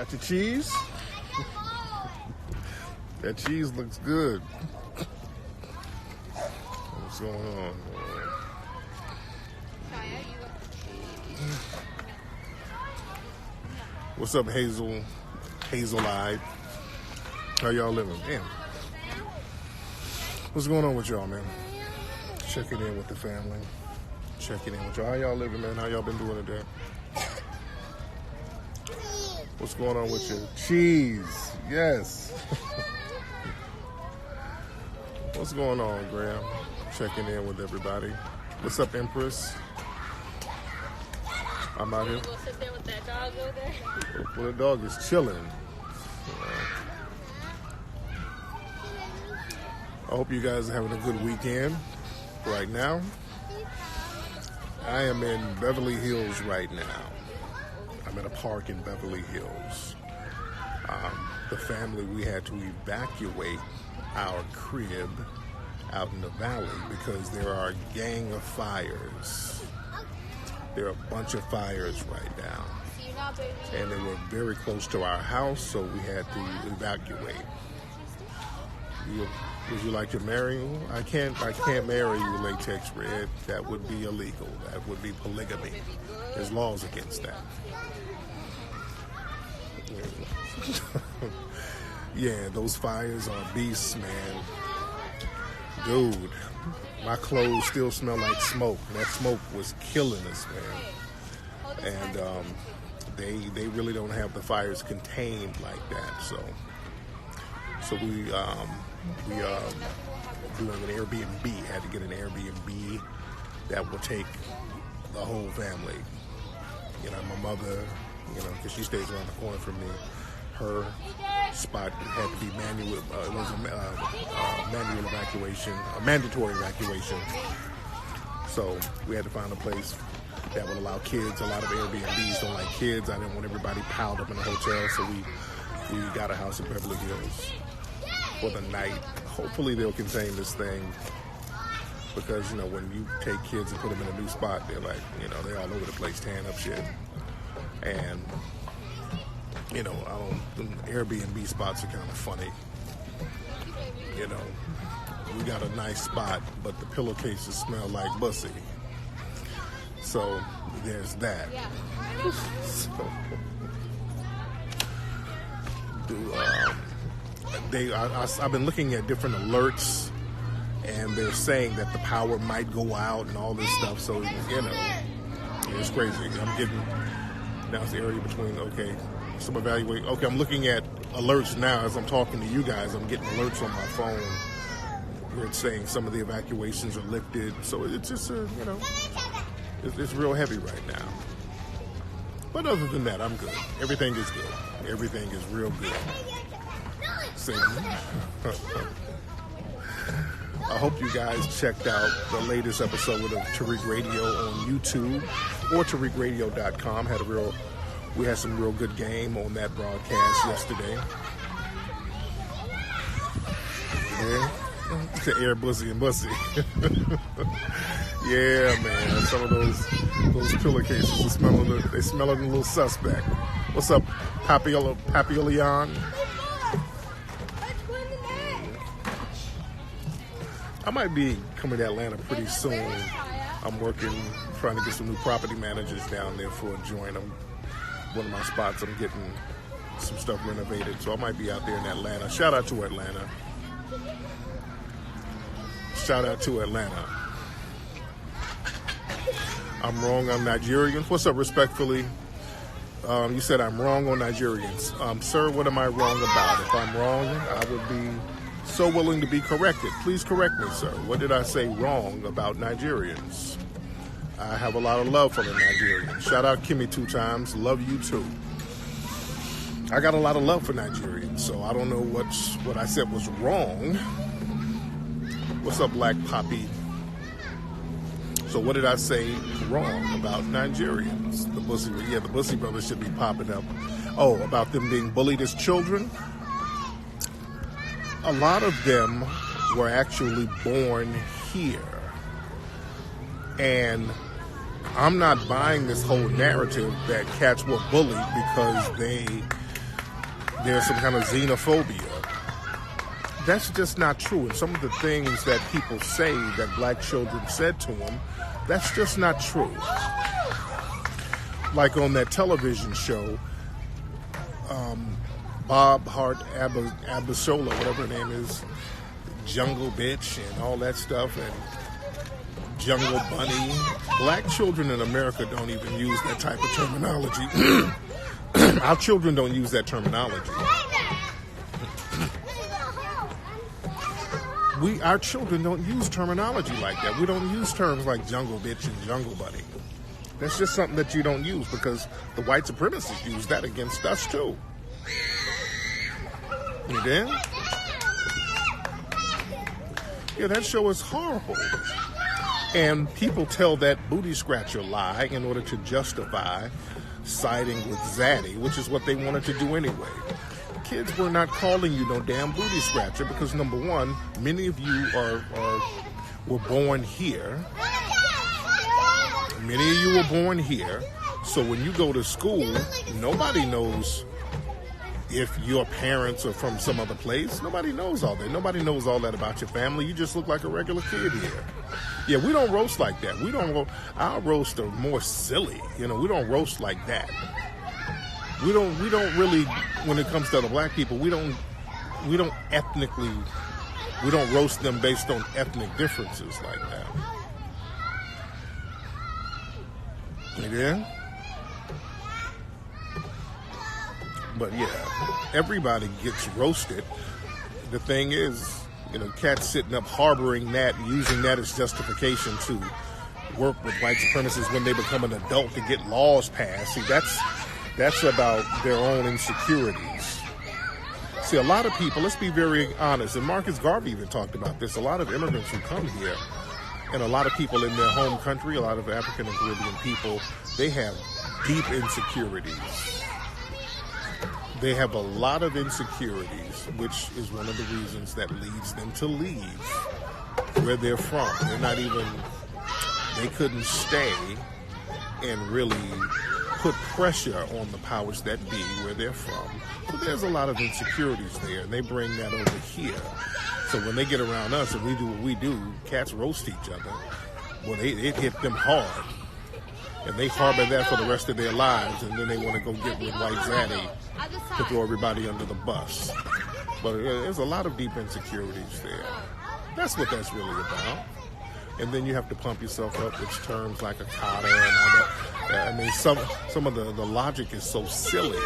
Got your cheese? That cheese looks good. What's going on? What's up, Hazel-eyed? How y'all living? Damn. What's going on with y'all, man? Checking in with the family. Checking in with y'all. How y'all living, man? How y'all been doing today? What's going on with you? Cheese. Yes. What's going on, Graham? Checking in with everybody. What's up, Empress? I'm out here. You gonna sit there with that dog over there? Well, the dog is chilling. I hope you guys are having a good weekend right now. I am in Beverly Hills right now. I'm at a park in Beverly Hills. The family, we had to evacuate our crib out in the valley because there are a gang of fires. There are a bunch of fires right now. And they were very close to our house, so we had to evacuate. Would you like to marry me? I can't marry you, Latex Red. That would be illegal. That would be polygamy. There's laws against that. Yeah, those fires are beasts, man. Dude, my clothes still smell like smoke. That smoke was killing us, man. And they really don't have the fires contained like that. So we doing an Airbnb. Had to get an Airbnb that will take the whole family. You know, my mother, you know, because she stays around the corner from me. Her spot had to be manual. It was a manual evacuation, a mandatory evacuation. So we had to find a place that would allow kids. A lot of Airbnbs don't like kids. I didn't want everybody piled up in a hotel, so we got a house in Beverly Hills for the night. Hopefully they'll contain this thing because, you know, when you take kids and put them in a new spot, they're like, you know, they're all over the place tearing up shit. And you know, Airbnb spots are kind of funny. You know, we got a nice spot, but the pillowcases smell like pussy. So there's that. I've been looking at different alerts, and they're saying that the power might go out and all this stuff. So you know, it's crazy. I'm getting now it's the area between some evaluate. Okay, I'm looking at alerts now as I'm talking to you guys. I'm getting alerts on my phone where it's saying some of the evacuations are lifted. So it's just, you know, it's real heavy right now. But other than that, I'm good. Everything is good. Everything is real good. I hope you guys checked out the latest episode of Tariq Radio on YouTube or TariqRadio.com. We had some real good game on that broadcast yesterday. Yeah, to air bussy and bussy. Yeah, man. Some of those pillowcases are smelling a little suspect. What's up, Papillon? I might be coming to Atlanta pretty soon. I'm trying to get some new property managers down there for a joint. One of my spots, I'm getting some stuff renovated, so I might be out there in Atlanta. Shout out to Atlanta. Shout out to Atlanta. I'm wrong on Nigerians. What's up, respectfully? You said I'm wrong on Nigerians. Sir, what am I wrong about? If I'm wrong, I would be so willing to be corrected. Please correct me, sir. What did I say wrong about Nigerians? I have a lot of love for the Nigerians. Shout out Kimmy 2 times. Love you too. I got a lot of love for Nigerians, so I don't know what I said was wrong. What's up, Black Poppy? So what did I say wrong about Nigerians? The Bussy brothers should be popping up. Oh, about them being bullied as children? A lot of them were actually born here. And I'm not buying this whole narrative that cats were bullied because they there's some kind of xenophobia. That's just not true. And some of the things that people say that black children said to them, that's just not true. Like on that television show, Bob Hart Abishola, whatever her name is, Jungle Bitch and all that stuff, and Jungle Bunny. Black children in America don't even use that type of terminology. Our children don't use that terminology. Our children don't use terminology like that. We don't use terms like Jungle Bitch and Jungle Bunny. That's just something that you don't use because the white supremacists use that against us too. You did? Yeah, that show is horrible. And people tell that booty scratcher lie in order to justify siding with Zaddy, which is what they wanted to do anyway. Kids, we're not calling you no damn booty scratcher because, number one, many of you were born here. Many of you were born here. So when you go to school, nobody knows if your parents are from some other place. Nobody knows all that. Nobody knows all that about your family. You just look like a regular kid here. Yeah, we don't roast like that. Our roasts are more silly. We don't roast like that. We don't really, when it comes to the black people, we don't roast them based on ethnic differences like that. Yeah? But yeah, everybody gets roasted. The thing is, cats sitting up harboring that, using that as justification to work with white supremacists when they become an adult to get laws passed. See, that's about their own insecurities. See, a lot of people, let's be very honest, and Marcus Garvey even talked about this, a lot of immigrants who come here, and a lot of people in their home country, a lot of African and Caribbean people, they have deep insecurities. They have a lot of insecurities, which is one of the reasons that leads them to leave where they're from. They couldn't stay and really put pressure on the powers that be where they're from. So there's a lot of insecurities there, and they bring that over here. So when they get around us and we do what we do, cats roast each other. Well, it hit them hard. And they harbor that for the rest of their lives, and then they want to go get with White Zaddy to throw everybody under the bus. But there's a lot of deep insecurities there. That's what that's really about. And then you have to pump yourself up with terms like a cotter and all that. I mean, some of the logic is so silly,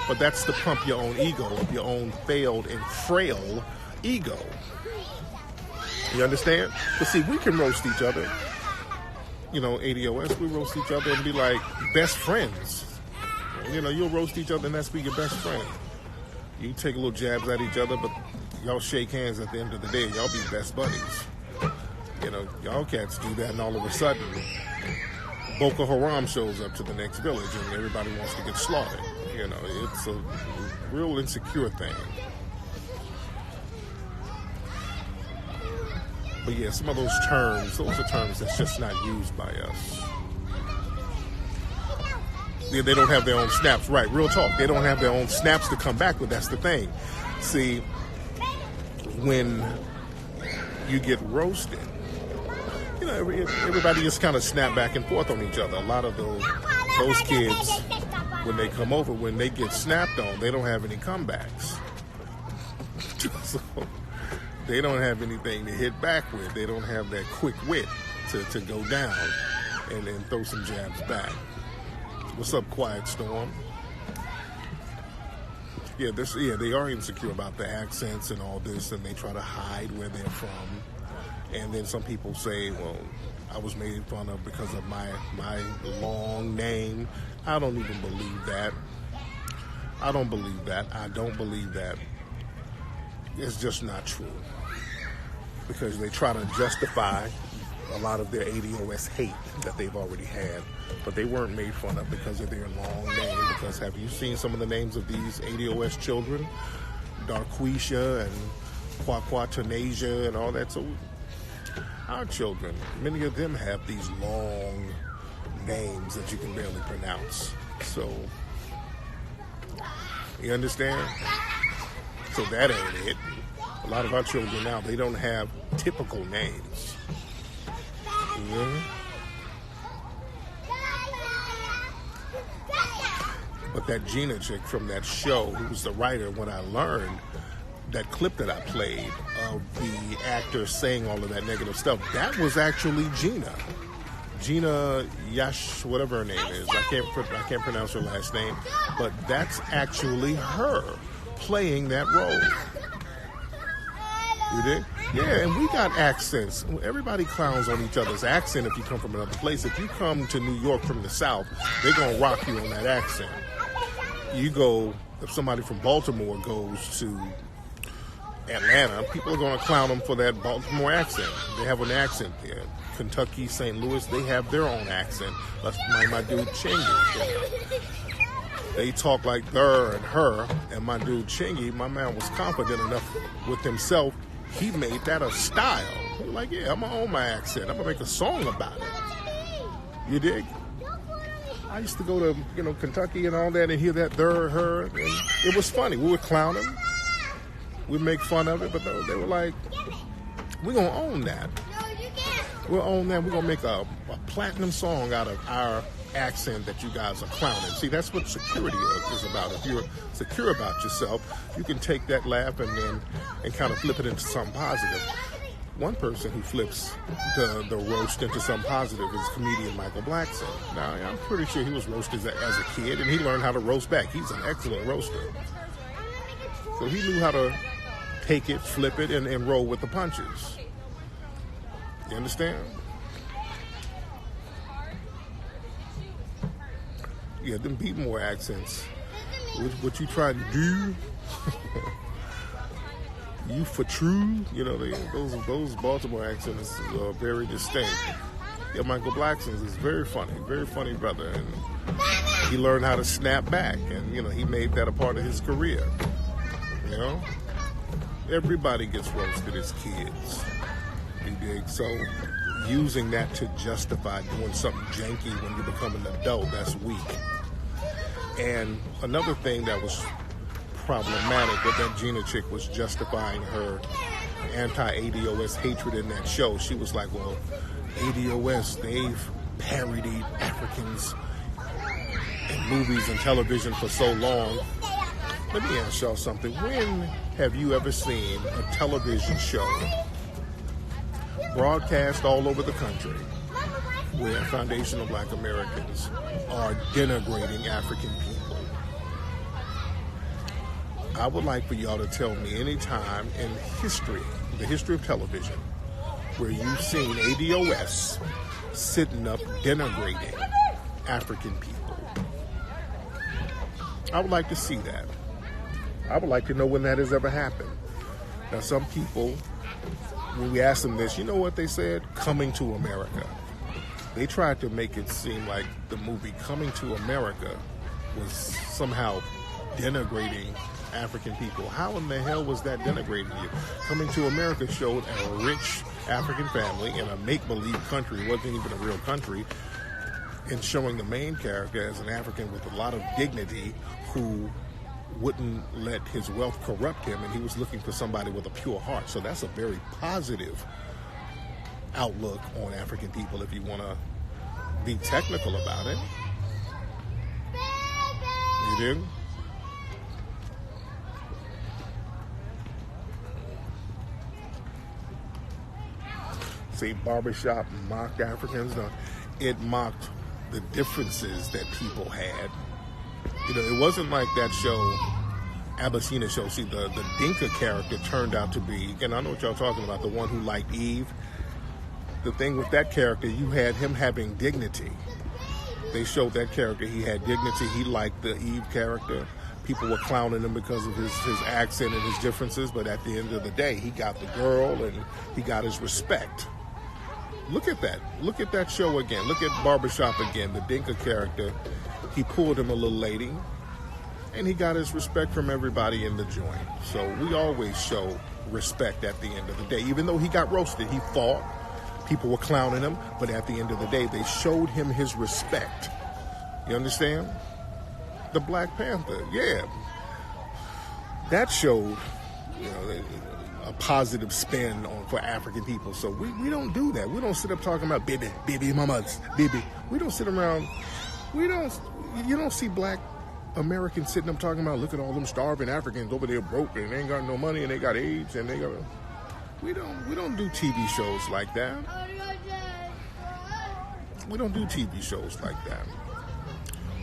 but that's to pump your own ego, your own failed and frail ego. You understand? But see, we can roast each other. ADOS, we roast each other and be like best friends. You'll roast each other and that's be your best friend. You take little jabs at each other, but y'all shake hands at the end of the day. Y'all be best buddies. Y'all cats do that, and all of a sudden, Boko Haram shows up to the next village and everybody wants to get slaughtered. It's a real insecure thing. But yeah, some of those are terms that's just not used by us. They don't have their own snaps, right? Real talk. They don't have their own snaps to come back with. That's the thing. See, when you get roasted, everybody just kind of snap back and forth on each other. A lot of those kids, when they come over, when they get snapped on, they don't have any comebacks. So they don't have anything to hit back with. They don't have that quick wit to go down and then throw some jabs back. What's up, Quiet Storm? Yeah, they are insecure about the accents and all this, and they try to hide where they're from. And then some people say, well, I was made fun of because of my long name. I don't even believe that. I don't believe that. It's just not true. Because they try to justify a lot of their ADOS hate that they've already had. But they weren't made fun of because of their long name. Because have you seen some of the names of these ADOS children? Darquisha and Kwakwa Tanasia and all that. So our children, many of them have these long names that you can barely pronounce. So You understand? So that ain't it. A lot of our children now, they don't have typical names. Yeah. But that Gina chick from that show, who was the writer, when I learned that clip that I played of the actor saying all of that negative stuff, that was actually Gina. Gina Yash, whatever her name is. I can't pronounce her last name, but that's actually her playing that role. You did? Yeah, and we got accents. Everybody clowns on each other's accent if you come from another place. If you come to New York from the South, they're going to rock you on that accent. You go, if somebody from Baltimore goes to Atlanta, people are going to clown them for that Baltimore accent. They have an accent there. Kentucky, St. Louis, they have their own accent. That's my dude Chingy. They talk like her and her, and my dude Chingy, my man was confident enough with himself, he made that a style. He was like, yeah, I'm going to own my accent. I'm going to make a song about it. You dig? I used to go to, Kentucky and all that and hear that her, and it was funny. We would clown them. We'd make fun of it, but they were like, we're going to own that. We'll own that. We're going to make a platinum song out of our accent that you guys are clowning. See, that's what security is about. If you're secure about yourself, you can take that laugh and kind of flip it into something positive. One person who flips the roast into something positive is comedian Michael Blackson. Now, I'm pretty sure he was roasted as a kid, and he learned how to roast back. He's an excellent roaster. So he knew how to take it, flip it, and roll with the punches. You understand? Yeah, them Beatmore accents. What you trying to do? You for true? Those Baltimore accents are very distinct. Yeah, Michael Blackson's is very funny brother, and he learned how to snap back, and he made that a part of his career. Everybody gets roasted as kids. You dig? So using that to justify doing something janky when you become an adult, that's weak. And another thing that was problematic with that Gina chick was justifying her anti-ADOS hatred in that show. She was like, well, ADOS, they've parodied Africans in movies and television for so long. Let me ask y'all something. When have you ever seen a television show broadcast all over the country where foundational Black Americans are denigrating African people? I would like for y'all to tell me any time in history, the history of television, where you've seen ADOS sitting up denigrating African people. I would like to see that. I would like to know when that has ever happened. Now, some people, when we asked them this, you know what they said? Coming to America. They tried to make it seem like the movie Coming to America was somehow denigrating African people. How in the hell was that denigrating you? Coming to America showed a rich African family in a make-believe country, it wasn't even a real country, and showing the main character as an African with a lot of dignity who wouldn't let his wealth corrupt him, and he was looking for somebody with a pure heart. So that's a very positive outlook on African people if you want to be technical about it. You did? See, barbershop mocked Africans. No, it mocked the differences that people had. It wasn't like that show, Abyssina show. See, the Dinka character turned out to be, and I know what y'all talking about, the one who liked Eve. The thing with that character, you had him having dignity. They showed that character, he had dignity. He liked the Eve character. People were clowning him because of his accent and his differences, but at the end of the day, he got the girl and he got his respect. Look at that. Look at that show again. Look at Barbershop again. The Dinka character, he pulled him a little lady, and he got his respect from everybody in the joint. So we always show respect at the end of the day. Even though he got roasted, he fought. People were clowning him, but at the end of the day, they showed him his respect. You understand? The Black Panther, yeah. that showed, you know, a positive spin for African people. So we don't do that. We don't sit up talking about baby mamas, baby. We don't sit around. You don't see black Americans sitting up talking about, look at all them starving Africans over there broke and they ain't got no money and they got AIDS and they got. We don't do TV shows like that. We don't do TV shows like that.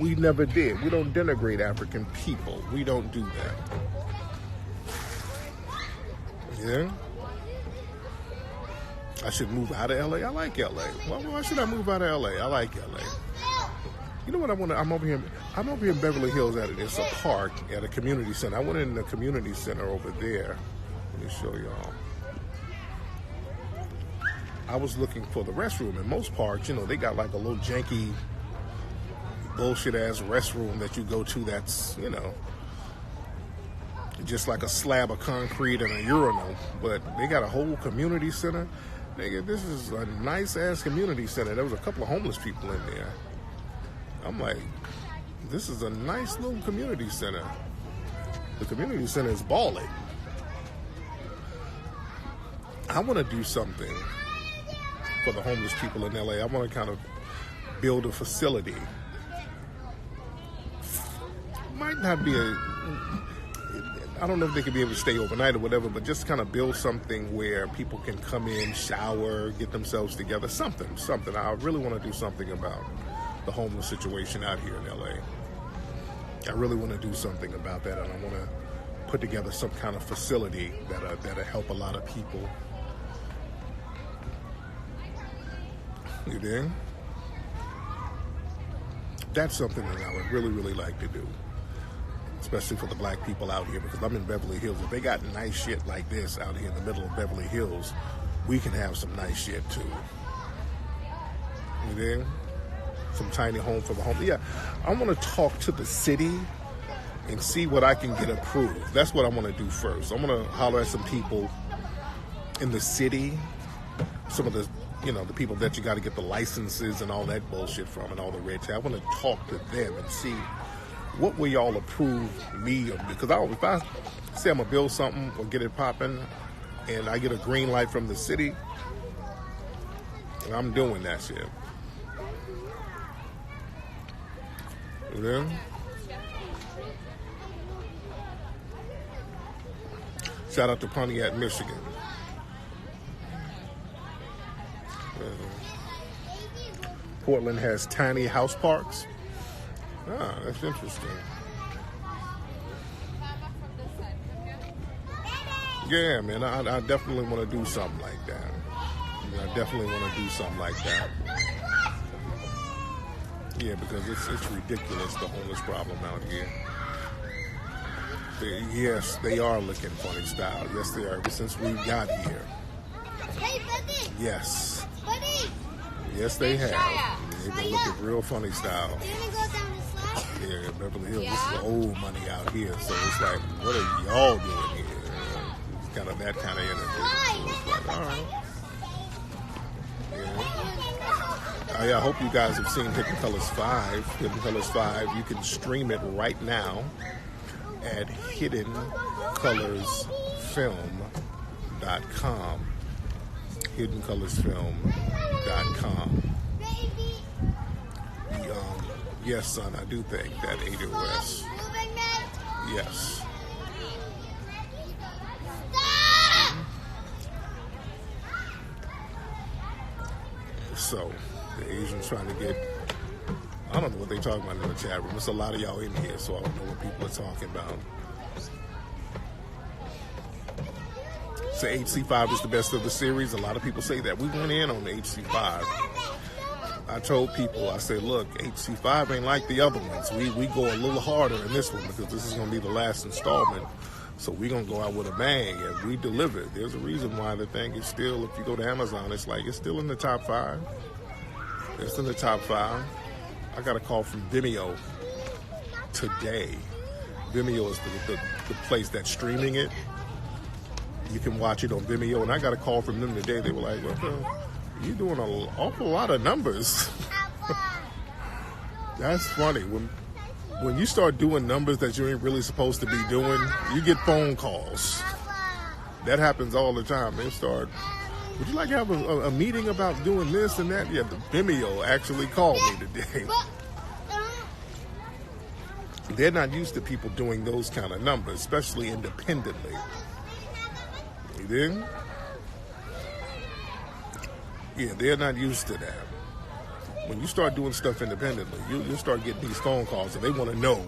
We never did. We don't denigrate African people. We don't do that. Yeah? I should move out of LA. I like LA. Why should I move out of LA? I like LA. You know what I want to? I'm over here in Beverly Hills it's a park at a community center. I went in the community center over there. Let me show y'all. I was looking for the restroom. In most parks, you know, they got like a little janky, bullshit-ass restroom that you go to that's, you know, just like a slab of concrete and a urinal. But they got a whole community center. Nigga, this is a nice-ass community center. There was a couple of homeless people in there. I'm like, this is a nice little community center. The community center is balling. I want to do something for the homeless people in LA. I want to kind of build a facility. Might not be I don't know if they could be able to stay overnight or whatever, but just kind of build something where people can come in, shower, get themselves together, something. I really want to do something about the homeless situation out here in LA. I really want to do something about that, and I want to put together some kind of facility that'll help a lot of people. You dig? That's something that I would really, really like to do, especially for the black people out here, because I'm in Beverly Hills. If they got nice shit like this out here in the middle of Beverly Hills, we can have some nice shit too. You dig? Some tiny home for the home. Yeah, I want to talk to the city and see what I can get approved. That's what I want to do first. I'm going to holler at some people in the city, some of the, you know, the people that you got to get the licenses and all that bullshit from and all the red tape. I want to talk to them and see what will y'all approve me of. Because if I say I'm going to build something or get it popping and I get a green light from the city, I'm doing that shit. Yeah. Shout out to Pontiac, Michigan. Portland has tiny house parks. Ah, that's interesting. Yeah, man, I definitely want to do something like that. I definitely want to do something like that. Yeah, because it's ridiculous, the homeless problem out here. Yes, they are looking funny style. Yes, they are. Ever since we got here. Hey, buddy. Yes. Buddy. Yes, they have. They've been looking real funny style. You want to go down the slide? Yeah, Beverly Hills. This is old money out here. So it's like, what are y'all doing here? It's kind of that kind of energy. So it's like, all right. Yeah. I hope you guys have seen Hidden Colors 5. Hidden Colors 5, you can stream it right now at hiddencolorsfilm.com. hiddencolorsfilm.com. Yes, son, I do think that ADOS. Yes. So, the Asians trying to get, I don't know what they're talking about in the chat room. There's a lot of y'all in here, so I don't know what people are talking about. So HC5 is the best of the series. A lot of people say that. We went in on the HC5. I told people, I said, look, HC5 ain't like the other ones. We go a little harder in this one because this is going to be the last installment. So we're going to go out with a bang, and we deliver. There's a reason why the thing is still, if you go to Amazon, it's like, it's still in the top 5. It's in the top 5. I got a call from Vimeo today. Vimeo is the place that's streaming it. You can watch it on Vimeo, and I got a call from them today. They were like, well, you're doing an awful lot of numbers. That's funny. when you start doing numbers that you ain't really supposed to be doing, you get phone calls. That happens all the time. They start, would you like to have a meeting about doing this and that? Yeah, the Vimeo actually called me today. They're not used to people doing those kind of numbers, especially independently. You dig? Yeah, they're not used to that. When you start doing stuff independently, you'll start getting these phone calls, and they want to know.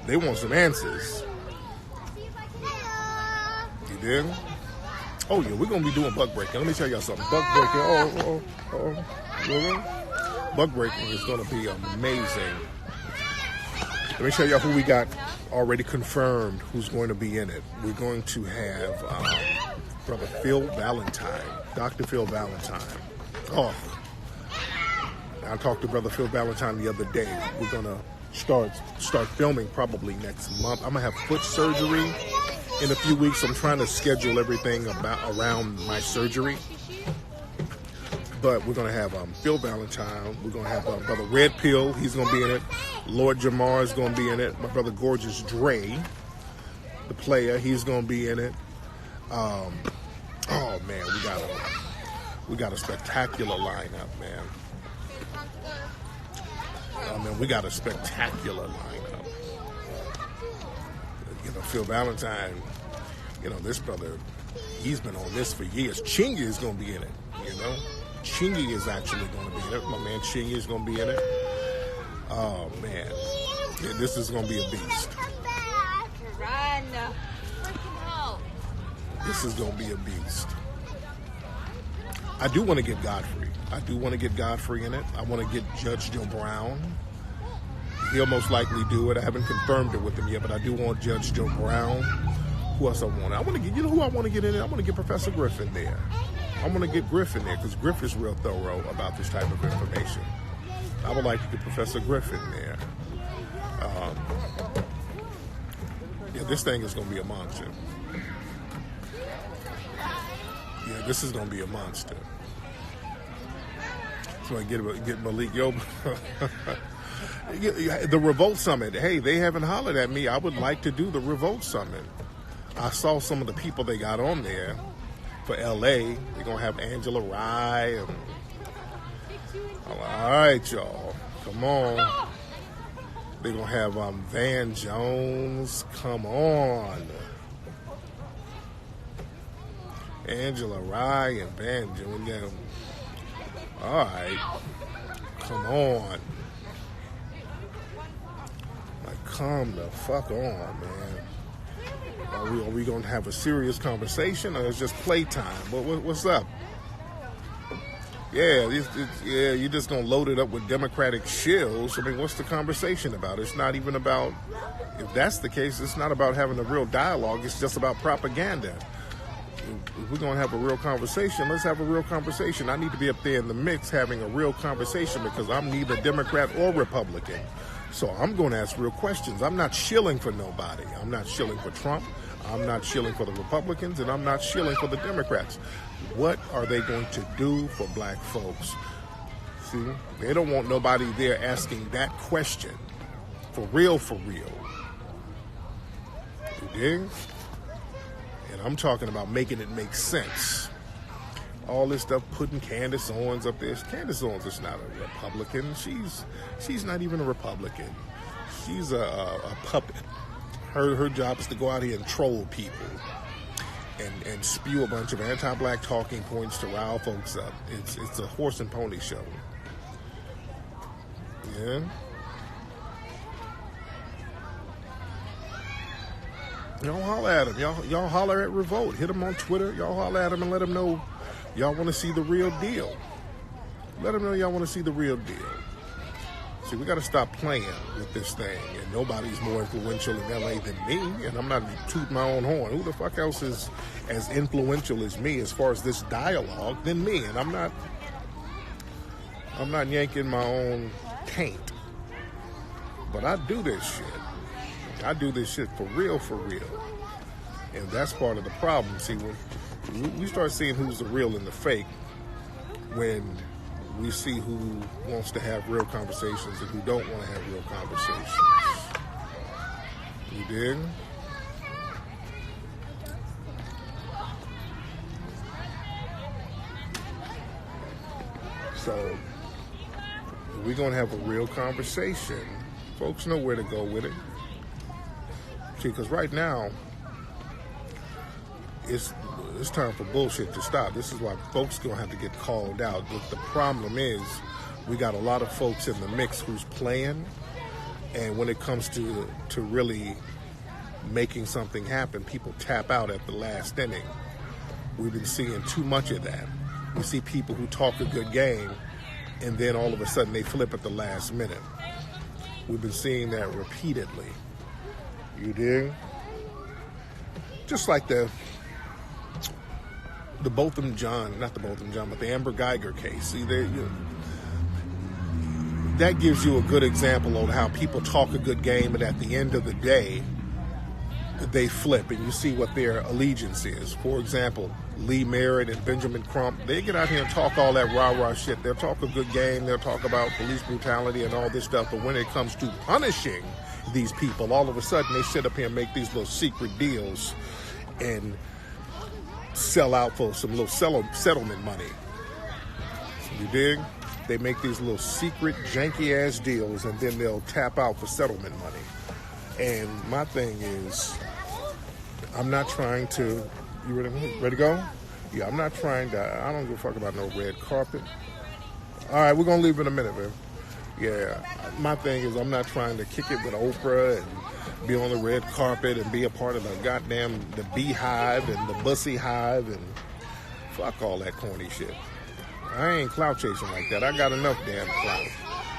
They want some answers. You dig? Oh, yeah, we're going to be doing bug breaking. Let me tell y'all something. Bug breaking. Bug breaking is going to be amazing. Let me show y'all who we got already confirmed who's going to be in it. We're going to have Brother Phil Valentine, Dr. Phil Valentine. Oh, I talked to Brother Phil Valentine the other day. We're going to start filming probably next month. I'm going to have foot surgery in a few weeks. I'm trying to schedule everything around my surgery. But we're going to have Phil Valentine. We're going to have Brother Red Pill. He's going to be in it. Lord Jamar is going to be in it. My brother Gorgeous Dre, the player, he's going to be in it. Oh, man, we got a spectacular lineup, man. Oh, man, we got a spectacular lineup. You know, Phil Valentine, you know, this brother, he's been on this for years. Chingy is going to be in it, you know. Chingy is actually going to be in it. My man Chingy is going to be in it. Oh, man. Yeah, this is going to be a beast. Run. This is going to be a beast. I do want to get Godfrey. In it. I want to get Judge Joe Brown. He'll most likely do it. I haven't confirmed it with him yet, but I do want Judge Joe Brown. Who else I want? I want to get, you know who I want to get in there? I want to get Professor Griffin there. I want to get Griffin there because Griff is real thorough about this type of information. I would like to get Professor Griffin there. Yeah, this thing is going to be a monster. Yeah, this is going to be a monster. So I get Malik. Yo, the Revolt Summit. Hey, they haven't hollered at me. I would like to do the Revolt Summit. I saw some of the people they got on there for LA. They're going to have Angela Rye. And, all right, y'all. Come on. They're going to have Van Jones. Come on. Angela Rye and Van Jones. Yeah. All right. Come on. Like, come the fuck on, man. Are we going to have a serious conversation, or it's just playtime? What's up? Yeah, you're just going to load it up with Democratic shills. I mean, what's the conversation about? It's not even about, if that's the case, it's not about having a real dialogue. It's just about propaganda. If we're going to have a real conversation, let's have a real conversation. I need to be up there in the mix having a real conversation because I'm neither Democrat or Republican. So I'm going to ask real questions. I'm not shilling for nobody. I'm not shilling for Trump. I'm not shilling for the Republicans, and I'm not shilling for the Democrats. What are they going to do for black folks? See, they don't want nobody there asking that question. For real, for real. You dig? And I'm talking about making it make sense. All this stuff, putting Candace Owens up there. Candace Owens is not a Republican. She's not even a Republican. She's a puppet. Her job is to go out here and troll people and spew a bunch of anti-black talking points to rile folks up. It's a horse and pony show. Yeah. Y'all holler at him. Y'all holler at Revolt. Hit him on Twitter. Y'all holler at him and let him know y'all want to see the real deal. Let him know y'all want to see the real deal. See, we got to stop playing with this thing. And nobody's more influential in LA than me. And I'm not tooting my own horn. Who the fuck else is as influential as me as far as this dialogue than me? And I'm not yanking my own taint. But I do this shit. I do this shit for real, for real. And that's part of the problem. See, when we start seeing who's the real and the fake, when we see who wants to have real conversations and who don't want to have real conversations. You dig? So we're going to have a real conversation. Folks know where to go with it. See, because right now, it's time for bullshit to stop. This is why folks going to have to get called out. But the problem is we got a lot of folks in the mix who's playing. And when it comes to really making something happen, people tap out at the last inning. We've been seeing too much of that. We see people who talk a good game, and then all of a sudden they flip at the last minute. We've been seeing that repeatedly. You dig? Just like the Botham Jean, not the Botham Jean, but the Amber Geiger case. See, that gives you a good example of how people talk a good game, and at the end of the day, they flip, and you see what their allegiance is. For example, Lee Merritt and Benjamin Crump, they get out here and talk all that rah-rah shit. They'll talk a good game, they'll talk about police brutality and all this stuff, but when it comes to punishing these people, all of a sudden they sit up here and make these little secret deals and sell out for some little settlement money. You dig? They make these little secret janky-ass deals, and then they'll tap out for settlement money. And my thing is, I'm not trying to, you ready to go? Yeah, I'm not trying to, I don't give a fuck about no red carpet. All right, we're going to leave in a minute, man. Yeah, my thing is I'm not trying to kick it with Oprah and be on the red carpet and be a part of the beehive and the bussy hive and fuck all that corny shit. I ain't clout chasing like that. I got enough damn clout.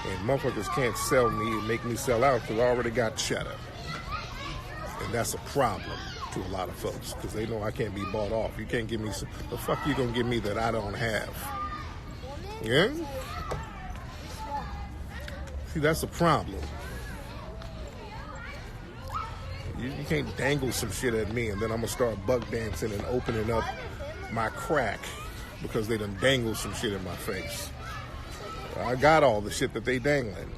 And motherfuckers can't sell me and make me sell out because I already got cheddar. And that's a problem to a lot of folks because they know I can't be bought off. You can't give me some, the fuck you gonna give me that I don't have? Yeah? See, that's a problem. You can't dangle some shit at me and then I'm gonna start buck dancing and opening up my crack because they done dangled some shit in my face. I got all the shit that they dangling.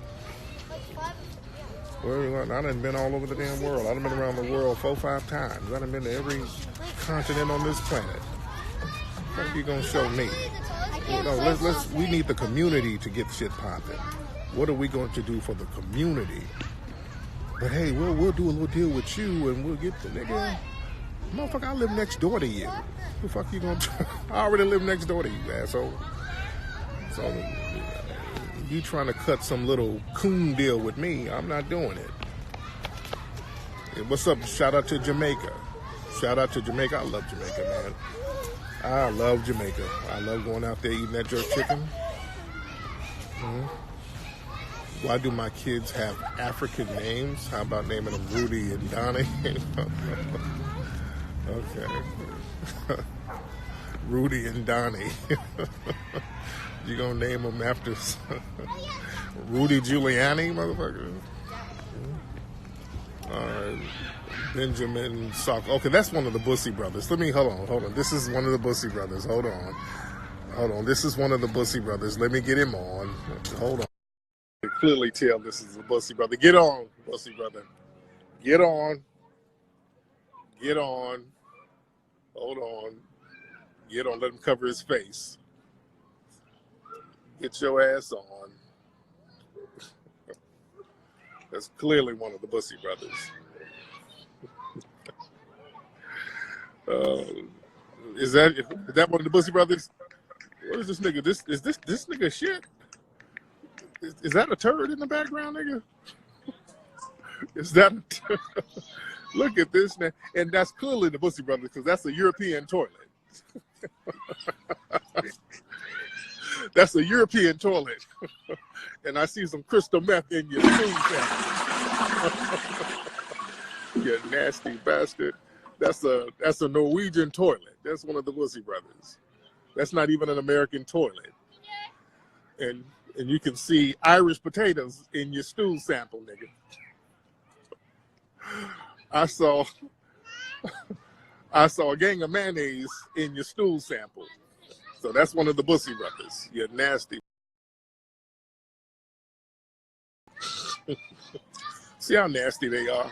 Well, I done been all over the damn world. I done been around the world 4 or 5 times. I done been to every continent on this planet. What are you gonna show me? You know, we need the community to get shit popping. What are we going to do for the community? But hey, we'll do a little deal with you and we'll get the nigga. Motherfucker, I live next door to you. What the fuck you gonna do? I already live next door to you, asshole. So you trying to cut some little coon deal with me, I'm not doing it. Hey, what's up? Shout out to Jamaica. Shout out to Jamaica. I love Jamaica, man. I love Jamaica. I love going out there eating that jerk chicken. Mm-hmm. Why do my kids have African names? How about naming them Rudy and Donnie? Okay. Rudy and Donnie. You gonna name them after Rudy Giuliani, motherfucker? All right. Benjamin Sock. Okay, that's one of the Bussy brothers. Hold on. This is one of the Bussy brothers. Hold on. This is one of the Bussy brothers. Let me get him on. Hold on. You can clearly tell this is a Bussy brother. Get on, Bussy brother. Get on. Hold on. Get on. Let him cover his face. Get your ass on. That's clearly one of the Bussy brothers. Is that one of the Bussy brothers? What is this nigga? Is this nigga shit? Is that a turd in the background, nigga? Is that a turd? Look at this, man. And that's clearly the Bussy brothers because that's a European toilet. That's a European toilet. And I see some crystal meth in your food sample. You nasty bastard. That's a Norwegian toilet. That's one of the Bussy brothers. That's not even an American toilet. And you can see Irish potatoes in your stool sample, nigga. I saw a gang of mayonnaise in your stool sample. So that's one of the Bussy brothers. You're nasty. See how nasty they are.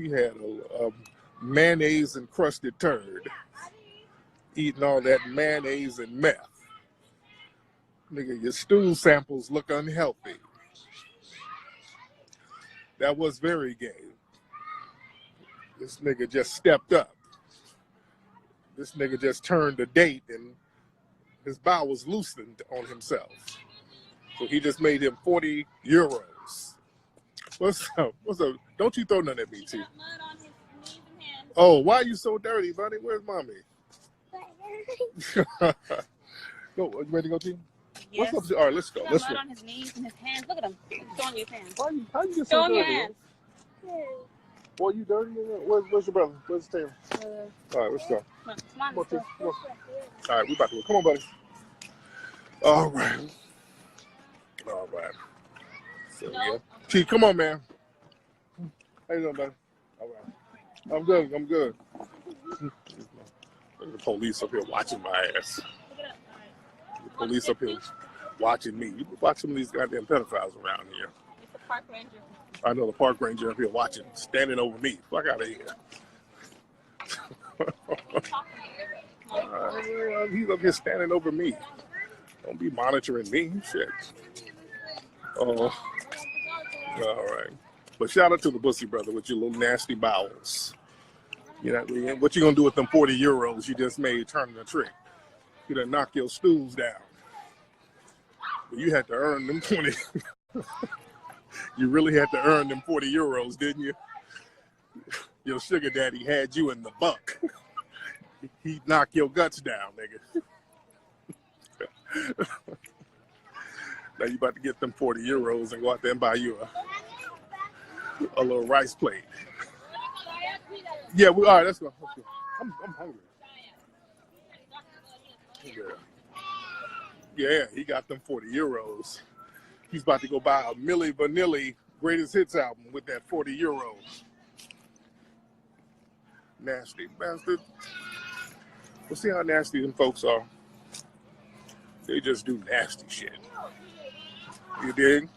He had a mayonnaise encrusted turd, eating all that mayonnaise and meth. Nigga, your stool samples look unhealthy. That was very gay. This nigga just stepped up. This nigga just turned a date and his bowels loosened on himself. So he just made him 40 euros. What's up? What's up? Don't you throw none at me, T. Oh, why are you so dirty, buddy? Where's mommy? Go, you ready to go, T? Yes. What's up? All right, let's go. Let's mud go. on his knees and his hands. Look at him. Showing you his hands. How you get so Showing your dirty? hands. Boy, you dirty? Where's your brother? Where's his tail? All right, let's go. Come on, Come on, T. let's Come on. All right, we about to go. Come on, buddy. All right. All right. So, yeah. T, come on, man. How you doing, buddy? All right. I'm good. I'm good. The police up here watching my ass. The police up here watching me. You watch some of these goddamn pedophiles around here. It's the park ranger. I know the park ranger up here watching, standing over me. Fuck out of here. He's up here standing over me. Don't be monitoring me. Shit. Oh. All right. But shout out to the Bussy brother with your little nasty bowels. You know what you gonna do with them 40 euros you just made turning the trick? You done knock your stools down. You had to earn them 20. You really had to earn them 40 euros, didn't you? Your sugar daddy had you in the buck. He knocked your guts down, nigga. Now you about to get them 40 euros and go out there and buy you a little rice plate. Yeah, all right, let's go. I'm hungry. Yeah, he got them 40 euros. He's about to go buy a Milli Vanilli Greatest Hits album with that 40 euros. Nasty bastard. We'll see how nasty them folks are. They just do nasty shit. You dig?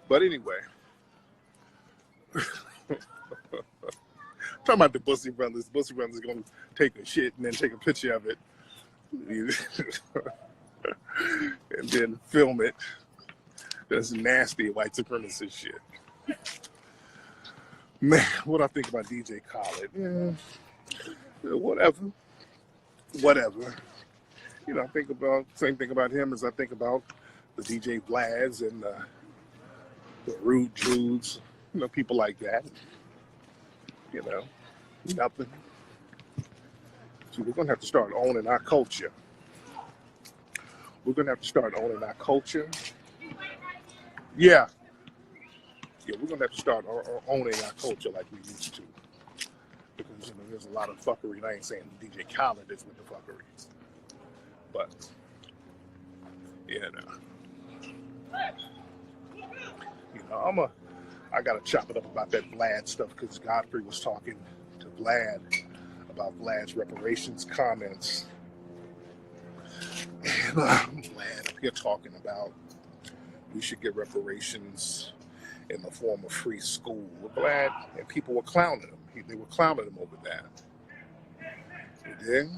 But anyway. Talking about the Bussy brothers. Bussy brothers are going to take a shit and then take a picture of it. And then film it. That's nasty white supremacist shit. Man, what I think about DJ Khaled? Yeah, whatever. You know, I think about same thing about him as I think about the DJ Vlads and the Rude Judes. You know, people like that. You know, nothing. So we're gonna have to start owning our culture. We're gonna have to start owning our culture. Yeah, we're gonna have to start owning our culture like we used to. Because you know, there's a lot of fuckery. And I ain't saying DJ Khaled is with the fuckeries, but yeah, you know, I gotta chop it up about that Vlad stuff because Godfrey was talking to Vlad about Vlad's reparations comments. And Vlad up here talking about we should get reparations in the form of free school. Vlad and people were clowning him. They were clowning him over that. You dig?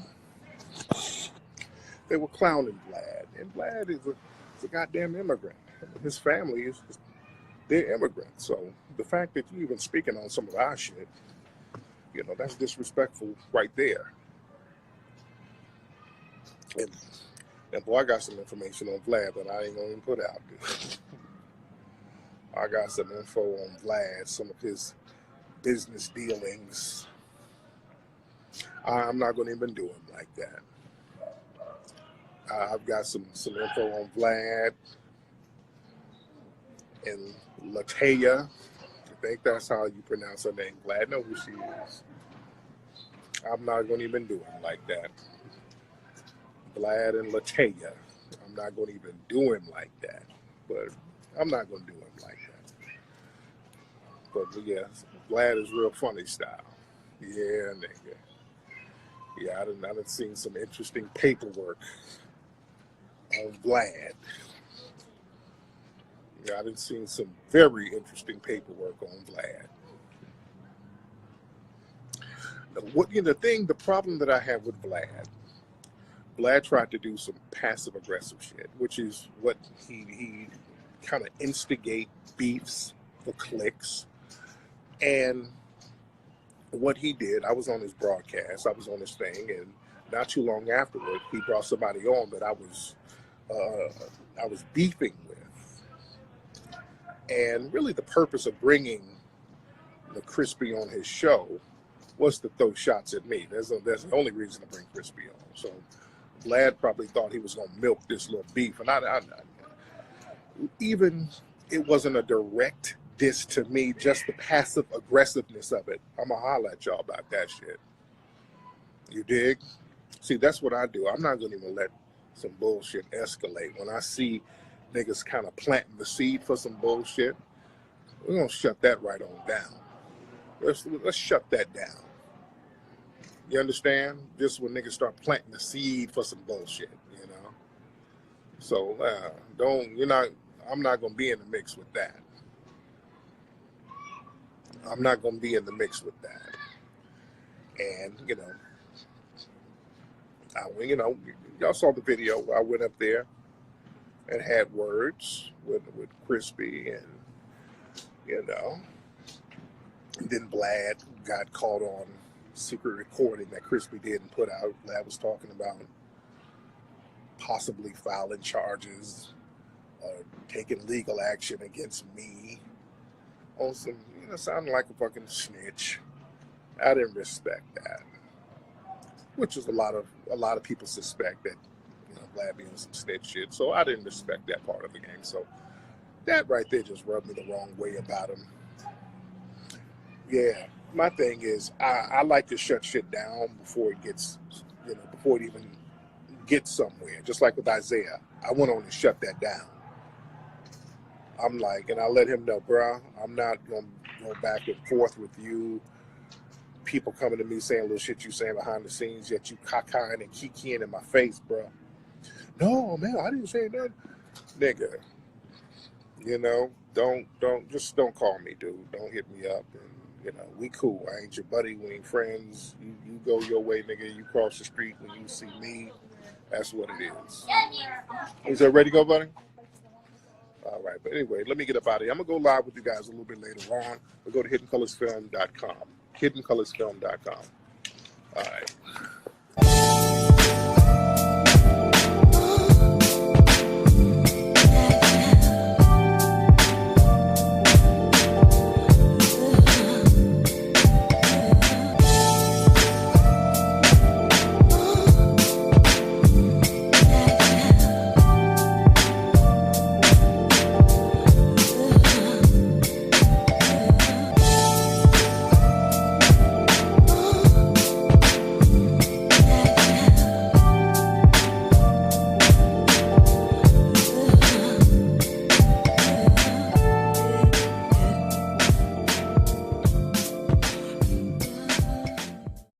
They were clowning Vlad. And Vlad is a goddamn immigrant. His family they're immigrants. So the fact that you even speaking on some of our shit, you know, that's disrespectful right there. And boy, I got some information on Vlad that I ain't gonna even put out there. I got some info on Vlad, some of his business dealings. I'm not gonna even do him like that. I've got some info on Vlad and Latea. I think that's how you pronounce her name. Vlad know who she is. I'm not gonna even do him like that. Vlad and Latea. I'm not going to even do him like that. But I'm not going to do him like that. But yeah, Vlad is real funny style. Yeah, nigga. Yeah, I done seen some interesting paperwork on Vlad. Yeah, I've been seeing some very interesting paperwork on Vlad. The problem that I have with Vlad tried to do some passive aggressive shit, which is what he kind of instigate beefs for clicks. And what he did, I was on his broadcast, I was on his thing, and not too long afterward, he brought somebody on that I was beefing with. And really the purpose of bringing the Crispy on his show was to throw shots at me. That's the only reason to bring Crispy on. So Vlad probably thought he was going to milk this little beef. And even it wasn't a direct diss to me, just the passive aggressiveness of it. I'm going to holler at y'all about that shit. You dig? See, that's what I do. I'm not going to even let some bullshit escalate. When I see niggas kind of planting the seed for some bullshit, we're going to shut that right on down. Let's shut that down. You understand? Just when niggas start planting the seed for some bullshit, you know? So, I'm not going to be in the mix with that. I'm not going to be in the mix with that. And, y'all saw the video where I went up there and had words with Crispy and, and then Vlad got caught on secret recording that Crispy didn't put out. Vlad was talking about possibly filing charges or taking legal action against me on some, sounding like a fucking snitch. I didn't respect that, which is a lot of people suspect that Vlad being some snitch shit. So I didn't respect that part of the game. So that right there just rubbed me the wrong way about him. Yeah, my thing is I like to shut shit down before it gets, before it even gets somewhere. Just like with Isaiah, I went on and shut that down. I'm like, and I let him know, bro, I'm not gonna go back and forth with you. People coming to me saying little shit you saying behind the scenes, yet you cockeying and kikiing in my face, bro. No, man, I didn't say nothing, nigga. Don't call me, dude. Don't hit me up. And, we cool. I ain't your buddy. We ain't friends. You go your way, nigga. You cross the street when you see me. That's what it is. Is that ready to go, buddy? All right. But anyway, let me get up out of here. I'm going to go live with you guys a little bit later on. We'll go to hiddencolorsfilm.com. Hiddencolorsfilm.com. All right.